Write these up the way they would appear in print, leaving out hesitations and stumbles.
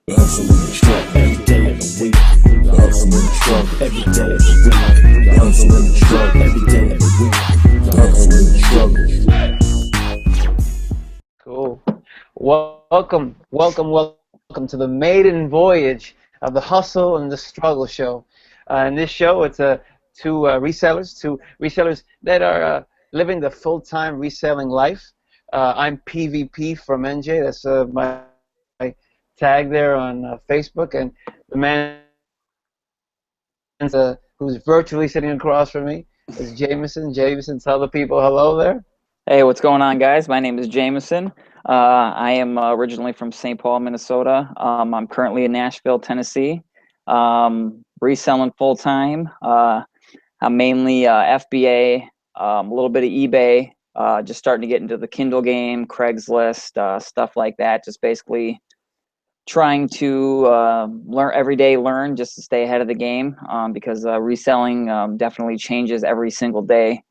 The hustle and the struggle. Every day of the week. The hustle and the struggle. Every day of the week. The hustle and the struggle. Every day of the week. The hustle and the struggle. Cool. Welcome to the maiden voyage of the Hustle and the Struggle show. In this show, it's two resellers that are living the full-time reselling life. I'm PVP from NJ. That's my tag there on Facebook, and the man who's virtually sitting across from me is Jamison. Jamison, tell the people hello there. Hey, what's going on, guys? My name is Jamison. I am originally from St. Paul, Minnesota. I'm currently in Nashville, Tennessee, reselling full time. I'm mainly FBA, a little bit of eBay, just starting to get into the Kindle game, Craigslist, stuff like that. Just basically trying to learn just to stay ahead of the game, because reselling definitely changes every single day.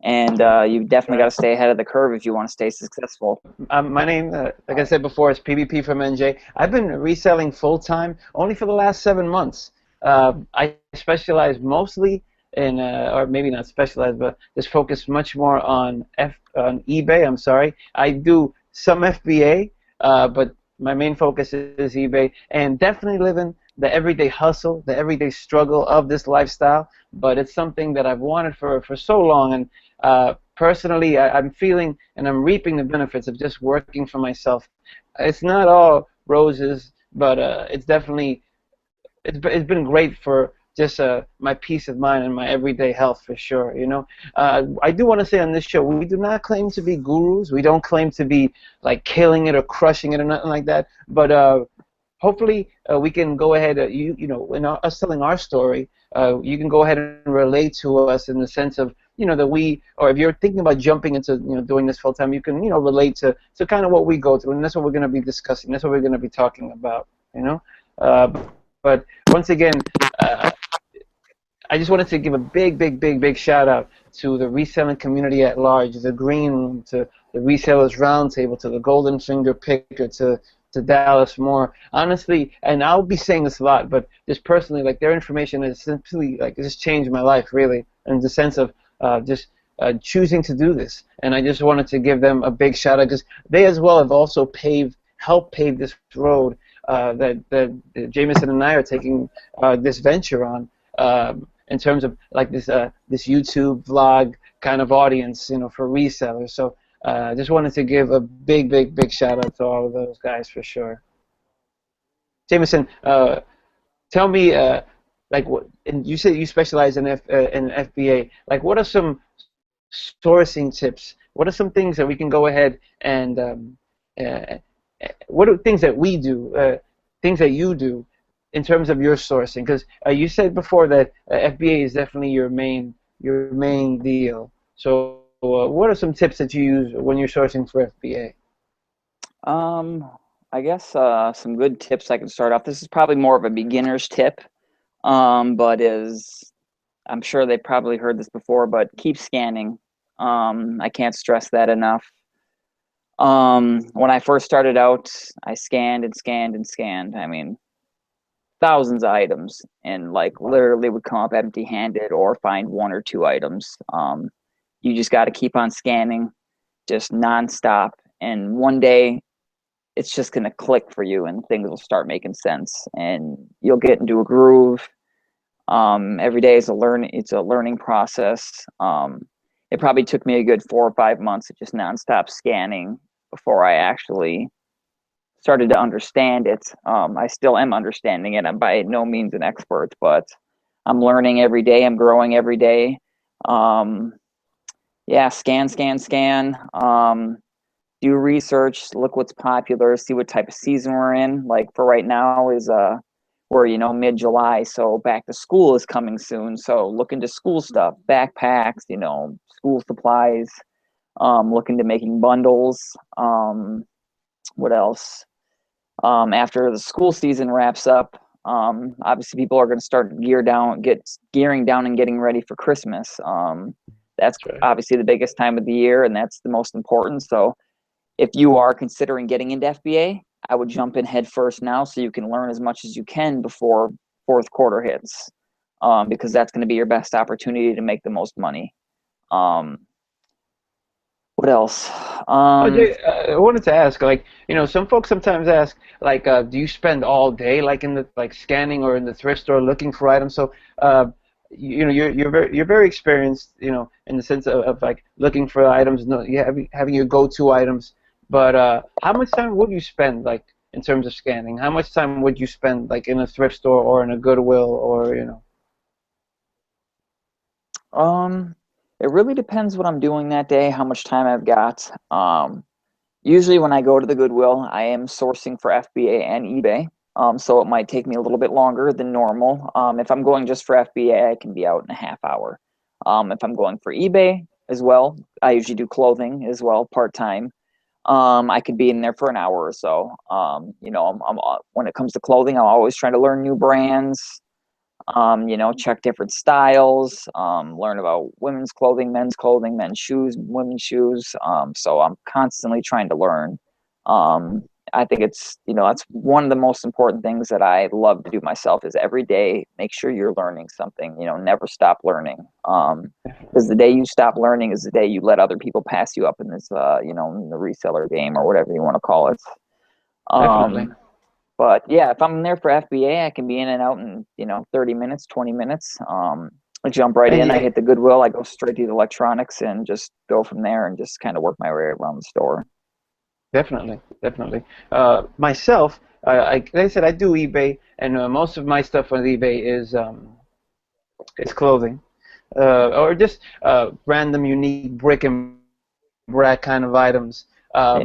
And you definitely got to stay ahead of the curve if you want to stay successful. My name, like I said before, is PVP from NJ. I've been reselling full-time only for the last 7 months. I specialize mostly in, or maybe not specialize, but just focus much more on eBay. I'm sorry. I do some FBA, but my main focus is eBay, and definitely living the everyday hustle, the everyday struggle of this lifestyle. But it's something that I've wanted for so long, and personally, I'm feeling and I'm reaping the benefits of just working for myself. It's not all roses, but it's definitely it's been great for just my peace of mind and my everyday health for sure. I do want to say on this show, we do not claim to be gurus. We don't claim to be like killing it or crushing it or nothing like that. But hopefully we can go ahead. In us telling our story, you can go ahead and relate to us in the sense of that we, or if you're thinking about jumping into doing this full time, you can relate to kind of what we go through, and that's what we're going to be discussing. That's what we're going to be talking about. But once again, I just wanted to give a big shout out to the reselling community at large, the Green Room, to the Resellers Roundtable, to the Golden Finger Picker, to Dallas Moore. Honestly, and I'll be saying this a lot, but just personally, like their information has simply just changed my life really, in the sense of just choosing to do this. And I just wanted to give them a big shout out because they as well have also helped pave this road that Jamison and I are taking this venture on. In terms of like this YouTube vlog kind of audience, for resellers. So just wanted to give a big shout out to all of those guys for sure. Jamison, tell me, like what? And you said you specialize in FBA. Like, what are some sourcing tips? What are some things that we can go ahead and what are things that we do, things that you do in terms of your sourcing? Because you said before that FBA is definitely your main deal. So what are some tips that you use when you're sourcing for FBA? I guess some good tips I can start off. This is probably more of a beginner's tip, but I'm sure they probably heard this before, but keep scanning. I can't stress that enough. When I first started out, I scanned and scanned and scanned. I mean, thousands of items, and like literally would come up empty-handed or find one or two items. You just got to keep on scanning, just nonstop, and one day it's just gonna click for you, and things will start making sense, and you'll get into a groove. Every day is it's a learning process. It probably took me a good 4 or 5 months of just nonstop scanning before I actually started to understand it. I still am understanding it. I'm by no means an expert, but I'm learning every day. I'm growing every day. Yeah, scan. Do research, look what's popular, see what type of season we're in. Like for right now is we're mid-July, so back to school is coming soon. So look into school stuff, backpacks, school supplies. Look into making bundles. What else? After the school season wraps up, obviously people are going to start gearing down and getting ready for Christmas. That's obviously the biggest time of the year, and that's the most important. So if you are considering getting into FBA, I would jump in head first now so you can learn as much as you can before fourth quarter hits, because that's going to be your best opportunity to make the most money. Um, what else? Oh, Jay, I wanted to ask, like, some folks sometimes ask, like, do you spend all day, like, in the like scanning or in the thrift store looking for items? So, you're very experienced, in the sense of like looking for items, no, you having your go-to items. But how much time would you spend, like, in terms of scanning? How much time would you spend, like, in a thrift store or in a Goodwill or? Um, it really depends what I'm doing that day, how much time I've got. Usually when I go to the Goodwill, I am sourcing for FBA and eBay. So it might take me a little bit longer than normal. If I'm going just for FBA, I can be out in a half hour. If I'm going for eBay as well, I usually do clothing as well, part-time. I could be in there for an hour or so. When it comes to clothing, I'm always trying to learn new brands, check different styles, learn about women's clothing, men's shoes, women's shoes. So I'm constantly trying to learn. Um, I think that's one of the most important things that I love to do myself is every day make sure you're learning something, never stop learning. Because the day you stop learning is the day you let other people pass you up in this, in the reseller game or whatever you want to call it. Definitely. But yeah, if I'm there for FBA, I can be in and out in 30 minutes, 20 minutes. I jump right And in. I yeah, hit the Goodwill. I go straight to the electronics and just go from there and just kind of work my way around the store. definitely, definitely. Myself, like I said, I do eBay, and most of my stuff on eBay is clothing, or just random, unique brick and brack kind of items. Yeah.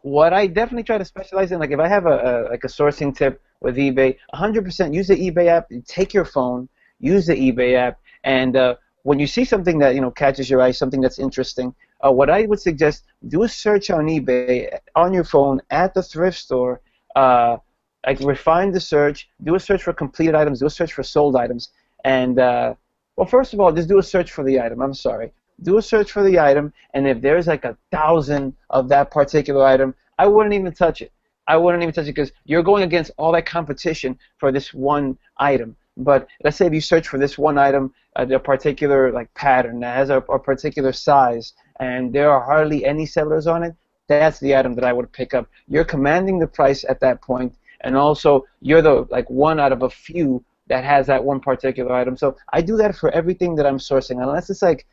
What I definitely try to specialize in, like if I have a sourcing tip with eBay, 100% use the eBay app. Take your phone, use the eBay app, and when you see something that catches your eye, something that's interesting, what I would suggest, do a search on eBay on your phone at the thrift store. Like refine the search, do a search for completed items, do a search for sold items, and well, first of all, just do a search for the item. I'm sorry. Do a search for the item, and if there's like 1,000 of that particular item, I wouldn't even touch it. I wouldn't even touch it because you're going against all that competition for this one item. But let's say if you search for this one item, a particular like pattern that has a particular size, and there are hardly any sellers on it, that's the item that I would pick up. You're commanding the price at that point, and also you're the like one out of a few that has that one particular item. So I do that for everything that I'm sourcing, unless it's like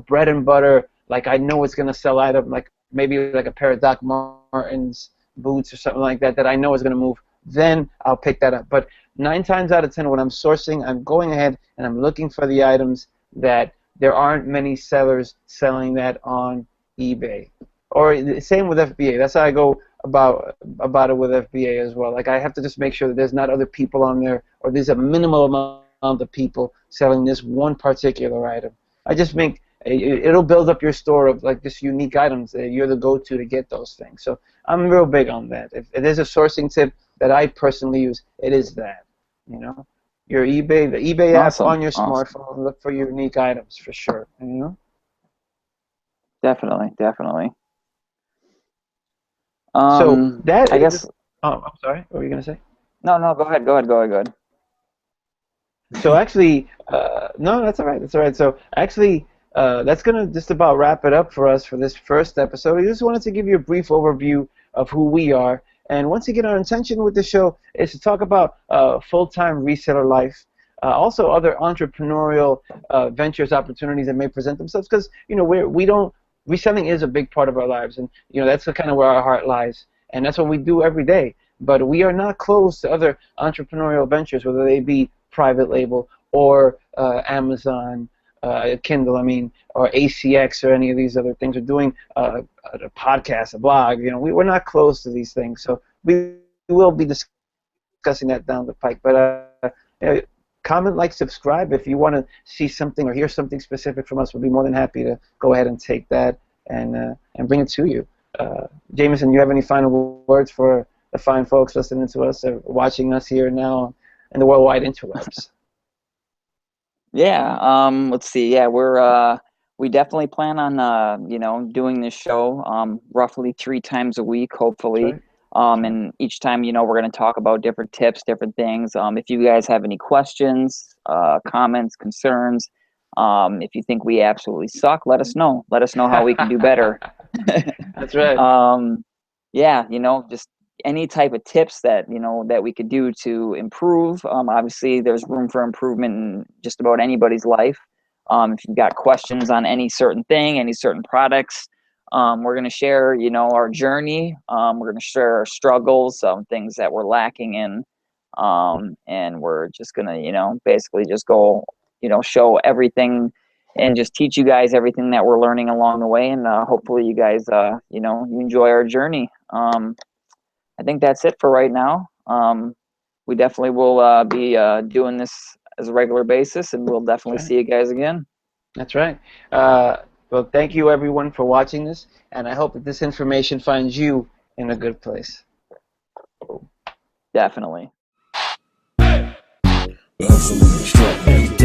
bread and butter, like I know it's gonna sell item, like maybe like a pair of Doc Martens boots or something like that that I know is gonna move. Then I'll pick that up. But 9 times out of 10, when I'm sourcing, I'm going ahead and I'm looking for the items that there aren't many sellers selling that on eBay. Or the same with FBA. That's how I go about it with FBA as well. Like I have to just make sure that there's not other people on there, or there's a minimal amount of people selling this one particular item. I just make it'll build up your store of like just unique items. You're the go-to to get those things. So I'm real big on that. If there's a sourcing tip that I personally use, it is that. You know, your eBay, the eBay app Awesome. on your Awesome. smartphone. Look for unique items for sure. Definitely. Definitely. So that I is. guess, Oh, I'm sorry. What were you gonna say? no, no, go ahead. Go ahead. Go ahead. Go ahead. So actually, no, that's all right. That's all right. So actually, that's gonna just about wrap it up for us for this first episode. I just wanted to give you a brief overview of who we are, and once again, our intention with the show is to talk about full-time reseller life, also other entrepreneurial ventures, opportunities that may present themselves. Because we don't reselling is a big part of our lives, and that's the kind of where our heart lies, and that's what we do every day. But we are not closed to other entrepreneurial ventures, whether they be private label or Amazon, Kindle, I mean, or ACX or any of these other things. We're doing a podcast, a blog. We're not close to these things, so we will be discussing that down the pike. But comment, like, subscribe if you want to see something or hear something specific from us. We'll be more than happy to go ahead and take that and bring it to you. Jamison, you have any final words for the fine folks listening to us or watching us here now in the worldwide interwebs? Yeah. Let's see. Yeah, we definitely plan on doing this show roughly 3 times a week, That's hopefully. right. And each time, you know, we're going to talk about different tips, different things. If you guys have any questions, comments, concerns, if you think we absolutely suck, let us know. Let us know how we can do better. That's right. Yeah, you know, just any type of tips that, you know, that we could do to improve. Obviously, there's room for improvement in just about anybody's life. If you've got questions on any certain thing, any certain products, we're going to share, you know, our journey. We're going to share our struggles, some things that we're lacking in, and we're just going to, you know, basically just go, you know, show everything and just teach you guys everything that we're learning along the way. And hopefully you guys, you know, you enjoy our journey. I think that's it for right now. We definitely will be doing this as a regular basis, and we'll definitely see you guys again. That's right. Well, thank you everyone for watching this, and I hope that this information finds you in a good place. Definitely. Hustle and struggle.